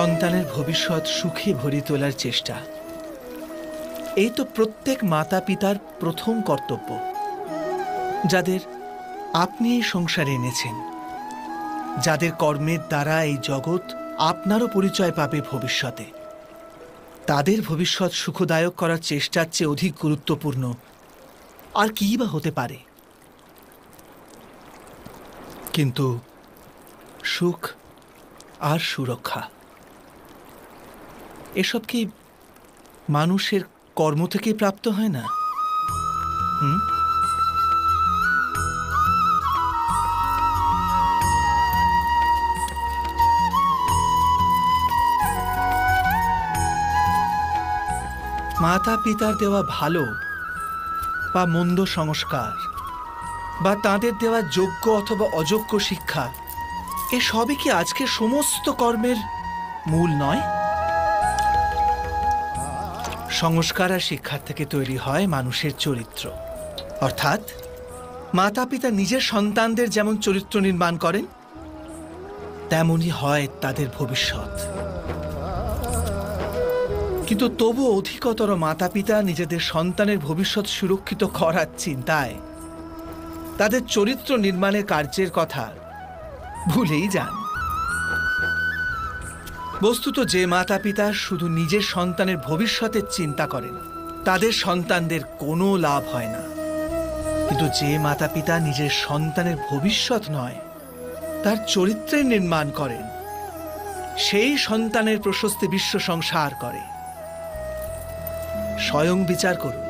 সন্তানের ভবিষ্যৎ সুখে ভরি তোলার চেষ্টা, এই তো প্রত্যেক মাতা পিতার প্রথম কর্তব্য, যাদের আপনি এই সংসারে এনেছেন, যাদের কর্মের দ্বারা এই জগৎ আপনারও পরিচয় পাবে ভবিষ্যতে। তাদের ভবিষ্যৎ সুখদায়ক করার চেষ্টার চেয়ে অধিক গুরুত্বপূর্ণ আর কী বা হতে পারে? কিন্তু সুখ আর সুরক্ষা, এসব কি মানুষের কর্ম থেকেই প্রাপ্ত হয় না? মাতা পিতার দেওয়া ভালো বা মন্দ সংস্কার, বা তাঁদের দেওয়া যোগ্য অথবা অযোগ্য শিক্ষা, এ সবই কি আজকের সমস্ত কর্মের মূল নয়? সংস্কার আর শিক্ষার থেকে তৈরি হয় মানুষের চরিত্র। অর্থাৎ মাতা পিতা নিজের সন্তানদের যেমন চরিত্র নির্মাণ করেন, তেমনই হয় তাদের ভবিষ্যৎ। কিন্তু তবু অধিকতর মাতা পিতা নিজেদের সন্তানের ভবিষ্যৎ সুরক্ষিত করার চিন্তায় তাদের চরিত্র নির্মাণের কার্যের কথা ভুলেই যান। বস্তুত যে মাতা পিতা শুধু নিজের সন্তানের ভবিষ্যতের চিন্তা করেন, তাদের সন্তানদের কোনো লাভ হয় না। কিন্তু যে মাতা পিতা নিজের সন্তানের ভবিষ্যৎ নয়, তার চরিত্রের নির্মাণ করেন, সেই সন্তানের প্রশস্তি বিশ্ব সংসার করে। স্বয়ং বিচার করুন,